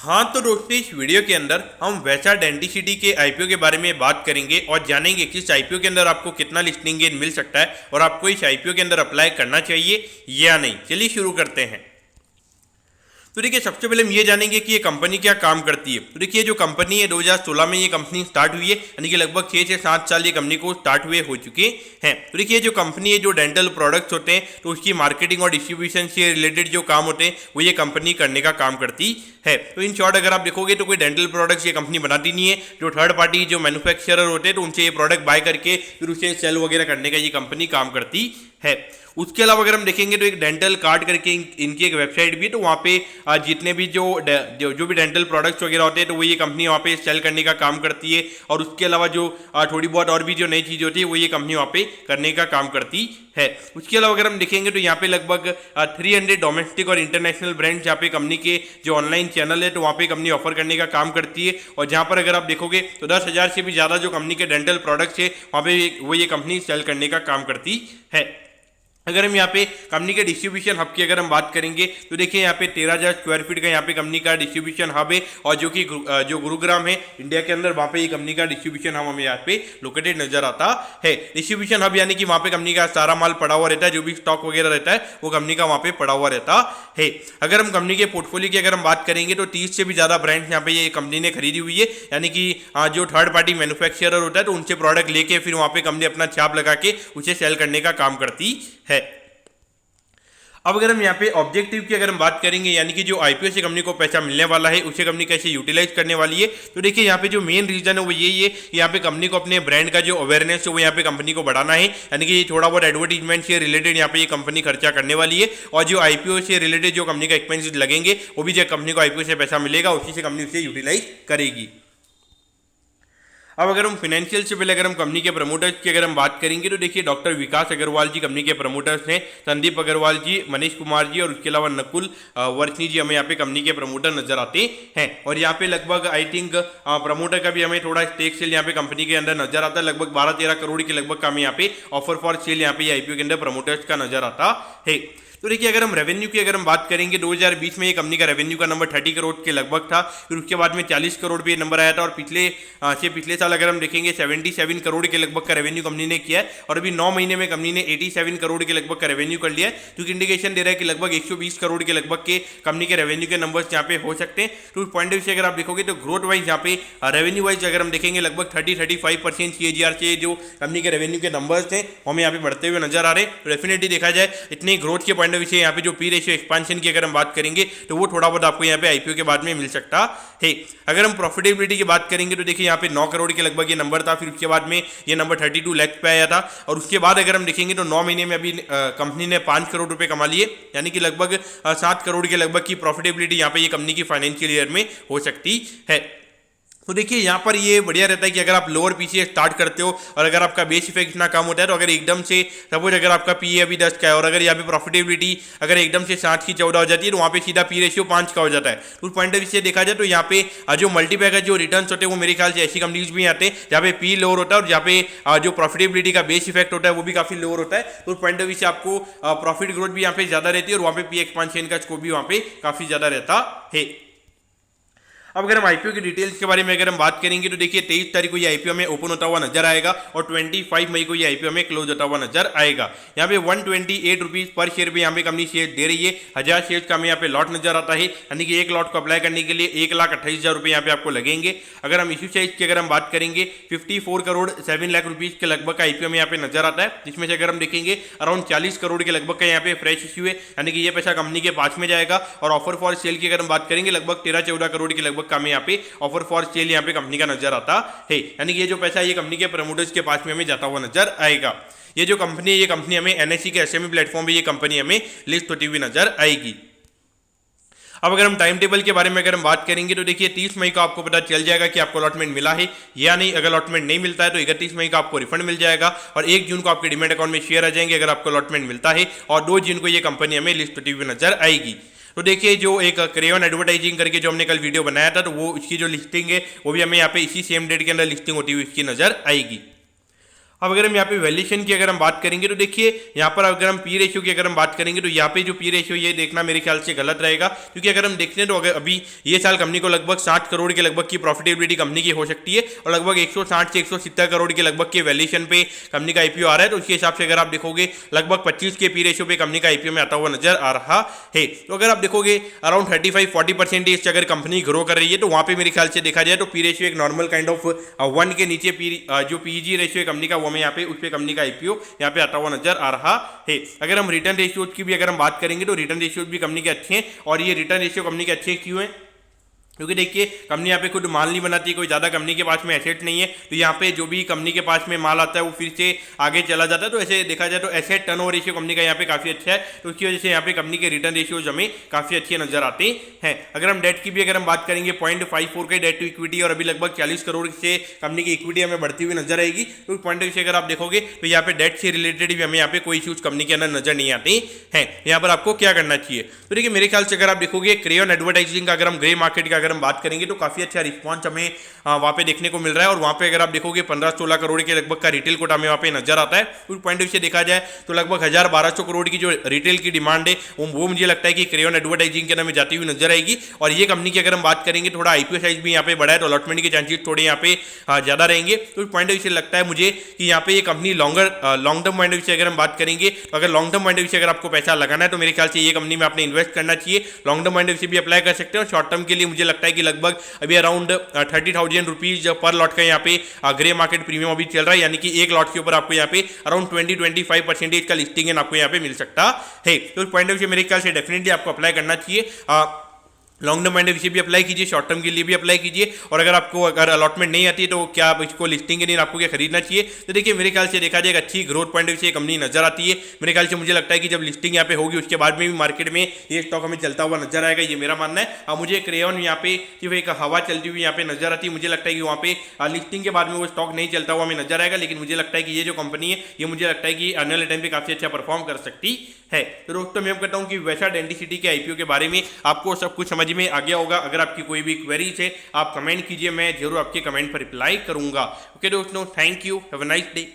हाँ तो दोस्तों, इस वीडियो के अंदर हम वैसा डेंटिसिटी के आईपीओ के बारे में बात करेंगे और जानेंगे कि इस आईपीओ के अंदर आपको कितना लिस्टिंग गेन मिल सकता है और आपको इस आईपीओ के अंदर अप्लाई करना चाहिए या नहीं। चलिए शुरू करते हैं। तो देखिए, सबसे पहले हम ये जानेंगे कि ये कंपनी क्या काम करती है। तो देखिए, जो कंपनी है 2016 में ये कंपनी स्टार्ट हुई है, यानी कि लगभग 6 से 7 साल ये कंपनी को स्टार्ट हुए हो चुके हैं। तो देखिए, जो कंपनी है, जो डेंटल प्रोडक्ट्स होते हैं तो उसकी मार्केटिंग और डिस्ट्रीब्यूशन से रिलेटेड जो काम होते हैं वो ये कंपनी करने का काम करती है। तो इन शॉर्ट अगर आप देखोगे तो कोई डेंटल प्रोडक्ट्स ये कंपनी बनाती नहीं है। जो थर्ड पार्टी जो मैन्युफैक्चरर होते हैं तो उनसे ये प्रोडक्ट बाय करके फिर उसे सेल वगैरह करने का ये कंपनी काम करती है। उसके अलावा अगर हम देखेंगे तो एक डेंटल कार्ड करके इनकी एक वेबसाइट भी है। तो वहाँ पे जितने भी जो भी डेंटल प्रोडक्ट्स वगैरह होते हैं तो वो ये कंपनी वहाँ पे सेल करने का काम करती है। और उसके अलावा जो थोड़ी बहुत और भी जो नई चीज़ होती है वो ये कंपनी वहाँ पे करने का काम करती है। उसके अलावा अगर हम देखेंगे तो यहाँ पे लगभग 300 डोमेस्टिक और इंटरनेशनल ब्रांड्स यहाँ पे कंपनी के जो ऑनलाइन चैनल है तो वहाँ पे कंपनी ऑफर करने का काम करती है। और जहाँ पर अगर आप देखोगे तो 10,000 से भी ज़्यादा जो कंपनी के डेंटल प्रोडक्ट्स है वहाँ पे वो ये कंपनी सेल करने का काम करती है। अगर हम यहाँ पे कंपनी के डिस्ट्रीब्यूशन हब की अगर हम बात करेंगे तो देखिए, यहाँ पे 13,000 स्क्वायर फीट का यहाँ पे कंपनी का डिस्ट्रीब्यूशन हब है। और जो कि जो गुरुग्राम है इंडिया के अंदर, वहाँ पे ये कंपनी का डिस्ट्रीब्यूशन हब हमें यहाँ पे लोकेटेड नजर आता है। डिस्ट्रीब्यूशन हब यानी कि वहाँ पे कंपनी का सारा माल पड़ा हुआ रहता है, जो भी स्टॉक वगैरह रहता है वो कंपनी का वहाँ पे पड़ा हुआ रहता है। अगर हम कंपनी के पोर्टफोलियो की अगर हम बात करेंगे तो 30 से भी ज़्यादा ब्रांड्स यहाँ पे ये कंपनी ने खरीदी हुई है। यानी कि जो थर्ड पार्टी मैन्युफैक्चरर होता है तो उनसे प्रोडक्ट लेके फिर वहाँ पे कंपनी अपना छाप लगा के उसे सेल करने का काम करती है। अब अगर हम यहाँ पे ऑब्जेक्टिव की अगर हम बात करेंगे, यानी कि जो आईपीओ से कंपनी को पैसा मिलने वाला है उसे कंपनी कैसे यूटिलाइज करने वाली है, तो देखिए यहाँ पे जो मेन रीजन है वो यही है कि यहाँ पे कंपनी को अपने ब्रांड का जो अवेयरनेस है वो यहाँ पे कंपनी को बढ़ाना है। यानी कि थोड़ा बहुत एडवर्टीजमेंट से रिलेटेड यहाँ पे ये कंपनी खर्चा करने वाली है। और जो आईपीओ से रिलेटेड जो कंपनी का एक्सपेंसेस लगेंगे वो भी जो कंपनी को आईपीओ से पैसा मिलेगा उसी से कंपनी उसे यूटिलाइज करेगी। अब अगर हम फाइनेंशियल से पहले अगर हम कंपनी के प्रमोटर्स की अगर हम बात करेंगे तो देखिए, डॉक्टर विकास अग्रवाल जी कंपनी के प्रमोटर्स हैं, संदीप अग्रवाल जी, मनीष कुमार जी और उसके अलावा नकुल वर्षनी जी हमें यहाँ पे कंपनी के प्रमोटर नजर आते हैं। और यहाँ पे लगभग आई थिंक प्रमोटर का भी हमें थोड़ा स्टेक सेल यहाँ पे कंपनी के अंदर नजर आता है। लगभग 12-13 करोड़ के लगभग का हमें यहाँ पे ऑफर फॉर सेल यहाँ पे आईपीओ के अंदर प्रमोटर्स का नजर आता है। तो देखिए, अगर हम रेवेन्यू की अगर हम बात करेंगे 2020 में ये कंपनी का रेवेन्यू का नंबर 30 करोड़ के लगभग था। फिर उसके बाद में 40 करोड़ पे नंबर आया था। और पिछले साल अगर हम देखेंगे 77 करोड़ के लगभग का रेवेन्यू कंपनी ने किया है। और अभी 9 महीने में कंपनी ने 87 करोड़ के लगभग का रेवेन्यू कर लिया है, जो कि इंडिकेशन दे रहा है कि लगभग 120 करोड़ के लगभग के कंपनी के रेवेन्यू के नंबर्स यहाँ पे हो सकते हैं। तो उस पॉइंट ऑफ व्यू से अगर आप देखोगे तो ग्रोथ वाइज यहाँ पे रेवेन्यू वाइज अगर हम देखेंगे लगभग 30-35% CAGR से जो कंपनी के रेवेन्यू के नंबर्स हैं हमें यहाँ पे बढ़ते हुए नजर आ रहे हैं। तो डेफिनेटली देखा जाए इतनी ग्रोथ के पॉइंट ऑफ व्यू से यहाँ पे जो पी रेशियो एक्सपांशन की अगर हम बात करेंगे तो वो थोड़ा बहुत आपको यहाँ पे आईपीओ के बाद में मिल सकता है। अगर हम प्रॉफिटेबिलिटी की बात करेंगे तो देखिए, यहाँ पे 9 करोड़ के लगभग ये नंबर था। फिर उसके बाद में ये नंबर 32 लाख पे आया था। और उसके बाद अगर हम देखेंगे तो 9 महीने में अभी कंपनी ने 5 करोड़ रुपए कमा लिए, यानी कि लगभग 7 करोड़ के लगभग की प्रॉफिटेबिलिटी यहाँ पे ये कंपनी की फाइनेंशियल ईयर में हो सकती है। तो देखिए, यहाँ पर ये बढ़िया रहता है कि अगर आप लोअर पी से स्टार्ट करते हो और अगर आपका बेस इफेक्ट इतना कम होता है तो अगर एकदम से सपोज अगर आपका पी अभी 10 का है और अगर यहाँ पे प्रॉफिटेबिलिटी अगर एकदम से 7 की 14 हो जाती है तो वहाँ पे सीधा पी रेशियो 5 का हो जाता है। तो उस पॉइंट ऑफ व्यू से देखा जाए तो यहाँ पे जो मल्टीपैक जो रिटर्न होते हैं वो मेरे ख्याल से ऐसी कंपनीज भी आते हैं जहाँ पे पी लोअर होता है और जहाँ पे जो प्रॉफिटेबिलिटी का बेस इफेक्ट होता है वो भी काफी लोअर होता है। तो उस पॉइंट ऑफ व्यू से आपको प्रॉफिट ग्रोथ भी यहाँ पे ज्यादा रहती है और वहाँ पे पी एक्सपांशन का स्कोप भी वहाँ पे काफी ज्यादा रहता है। अब अगर हम आईपीओ की डिटेल्स के बारे में अगर हम बात करेंगे तो देखिए, 23 तारीख को ये आईपीओ में ओपन होता हुआ नजर आएगा और 25 मई को ये आईपीओ में क्लोज होता हुआ नजर आएगा। यहाँ पे 128 रुपीज पर शेयर पे यहाँ पे कंपनी शेयर दे रही है। 1000 शेयर का हमें यहाँ पे लॉट नजर आता है, यानी कि एक लॉट को अप्लाई करने के लिए 1,28,000 रुपये यहाँ पे आपको लगेंगे। अगर हम इश्यू साइज की अगर हम बात करेंगे 54 करोड़ 7 लाख रुपीज के लगभग का आईपीओ में यहाँ पे नजर आता है, जिसमें से अगर हम देखेंगे अराउंड 40 करोड़ के लगभग का यहाँ पे फ्रेश इश्यू है, यानी कि ये पैसा कंपनी के पास में जाएगा। और ऑफर फॉर सेल की अगर हम बात करेंगे लगभग 13-14 करोड़ के लगभग का हमें यहाँ पे ऑफर फॉर सेल यहाँ पे कंपनी का नजर आता है, यानी कि ये जो पैसा ये कंपनी के प्रमोटर्स के पास में हमें जाता हुआ नजर आएगा। ये जो कंपनी है ये कंपनी हमें एनएसई के एसएमई प्लेटफॉर्म पे ये कंपनी हमें लिस्ट होती हुई नजर आएगी। अब अगर हम टाइम टेबल के बारे में अगर हम बात करेंगे तो देखिए, 30 मई को आपको पता चल जाएगा कि आपको अलॉटमेंट मिला है या नहीं। अगर अलॉटमेंट नहीं मिलता है तो 31 मई को आपको रिफंड मिल जाएगा और 1 जून को आपके डिमेट अकाउंट में शेयर आ जाएंगे अगर आपको अलॉटमेंट मिलता है। और 2 जून को ये कंपनी हमें लिस्ट होती हुई नजर आएगी। तो देखिए, जो एक क्रेयॉन एडवर्टाइजिंग करके जो हमने कल वीडियो बनाया था तो वो इसकी जो लिस्टिंग है वो भी हमें यहाँ पे इसी सेम डेट के अंदर लिस्टिंग होती हुई इसकी नजर आएगी। अब अगर हम यहाँ पे वैल्यूएशन की अगर हम बात करेंगे तो देखिए यहाँ पर अगर हम पी रेशियो की अगर हम बात करेंगे तो यहाँ पे जो पी रेशियो ये देखना मेरे ख्याल से गलत रहेगा, क्योंकि अगर हम देखते हैं तो अगर अभी ये साल कंपनी को लगभग 60 करोड़ के लगभग की प्रॉफिटेबिलिटी कंपनी की हो सकती है और लगभग 160 से 170 करोड़ के लगभग के वैल्यूएशन पे कंपनी का आईपीओ आ रहा है। तो उसके हिसाब से अगर आप देखोगे लगभग 25 के पी रेशियो पे कंपनी का आईपीओ में आता हुआ नजर आ रहा है। तो अगर आप देखोगे अराउंड 35-40% अगर कंपनी ग्रो कर रही है तो वहां पे मेरे ख्याल से देखा जाए तो पी रेशियो एक नॉर्मल काइंड ऑफ 1 के नीचे जो पीजी रेशियो है कंपनी का वो हमें यहाँ पे उस पे कंपनी का आईपीओ यहाँ पे आता हुआ नजर आ रहा है। अगर हम रिटर्न रेशियो की भी अगर हम बात करेंगे तो रिटर्न रेशियो भी कंपनी के अच्छे हैं और ये रिटर्न रेशियो कंपनी के अच्छे क्यों हैं, क्योंकि देखिए कंपनी यहाँ पे खुद माल नहीं बनाती है, कोई ज़्यादा कंपनी के पास में एसेट नहीं है, तो यहाँ पे जो भी कंपनी के पास में माल आता है वो फिर से आगे चला जाता है। तो ऐसे देखा जाए तो एसेट टर्नओवर रेशियो कंपनी का यहाँ पे काफ़ी अच्छा है, तो उसकी वजह से यहाँ पे कंपनी के रिटर्न रेशियोज हमें काफ़ी अच्छे नजर आते हैं। अगर हम डेट की भी अगर हम बात करेंगे 0.54 के डेट टू इक्विटी और अभी लगभग 40 करोड़ से कंपनी की इक्विटी हमें बढ़ती हुई नजर आएगी। तो पॉइंट ऑफ व्यू से अगर आप देखोगे तो यहाँ पे डेट से रिलेटेड भी हमें यहाँ पे कोई इश्यूज कंपनी के अंदर नजर नहीं आते हैं। यहाँ पर आपको क्या करना चाहिए, तो देखिए मेरे ख्याल से अगर आप देखोगे क्रेयॉन एडवर्टाइजिंग का अगर हम ग्रे मार्केट का अगर हम बात करेंगे तो काफी अच्छा रिस्पांस हमें वहां पे देखने को मिल रहा है और वहां पे अगर आप देखोगे 15-16 करोड़ के लगभग का रिटेल कोटा हमें वहां पे नजर आता है। उस पॉइंट ऑफ व्यू से देखा जाए तो लगभग 1200 करोड़ की जो रिटेल की डिमांड है वो मुझे लगता है कि क्रेयॉन एडवर्टाइजिंग के नाम में जाती हुई नजर आएगी। और ये कंपनी की अगर हम बात करेंगे थोड़ा आईपीओ साइज भी यहाँ पे बढ़ा है तो अलॉटमेंट के चांसेस थोड़े यहाँ पे ज्यादा रहेंगे। तो उस पॉइंट ऑफ व्यू से लगता है मुझे कि यहाँ पे ये company long term point of view से अगर हम बात करेंगे तो अगर long term point of view से अगर आपको पैसा लगाना है तो मेरे ख्याल से ये कंपनी में आपने इन्वेस्ट करना चाहिए। Long term point of view से भी अप्लाई कर सकते हैं और शॉर्ट टर्म के लिए मुझे लगता है कि लगभग अभी अराउंड 30,000 रुपीज पर लॉट का यहाँ पे ग्रे मार्केट प्रीमियम अभी चल रहा है, यानी कि एक लॉट के ऊपर आपको यहाँ पे अराउंड 20-25% का लिस्टिंग आपको यहाँ पे मिल सकता है। तो पॉइंट ऑफ व्यू मेरे ख्याल से डेफिनेटली आपको अप्लाई करना चाहिए। Long term point of view भी अप्लाई कीजिए, शॉर्ट टर्म के लिए भी अप्लाई कीजिए और अगर आपको अगर अलॉटमेंट नहीं आती है तो क्या आप इसको लिस्टिंग के लिए आपको क्या खरीदना चाहिए। तो देखिए मेरे ख्याल से देखा जाए अच्छी ग्रोथ पॉइंट ऑफ व्यू से कंपनी नजर आती है। मेरे ख्याल से मुझे लगता है कि जब लिस्टिंग यहाँ पे होगी उसके बाद में भी मार्केट में ये स्टॉक हमें चलता हुआ नजर आएगा, ये मेरा मानना है। और मुझे क्रेयॉन यहाँ पे सिर्फ एक हवा चलती हुई यहाँ पे नजर आती है, मुझे लगता है कि वहाँ पे लिस्टिंग के बाद में वो स्टॉक नहीं चलता हुआ हमें नजर आएगा, लेकिन मुझे लगता है कि ये जो कंपनी है ये मुझे लगता है कि आने वाले टाइम पे काफी अच्छा परफॉर्म कर सकती है। तो दोस्तों मैं कहता हूँ कि वैसा डेंटिसिटी के आईपीओ के बारे में आपको सब कुछ समझ में आ गया होगा। अगर आपकी कोई भी क्वेरीज है आप कमेंट कीजिए, मैं जरूर आपके कमेंट पर रिप्लाई करूंगा। ओके दोस्तों, thank you, have a nice day.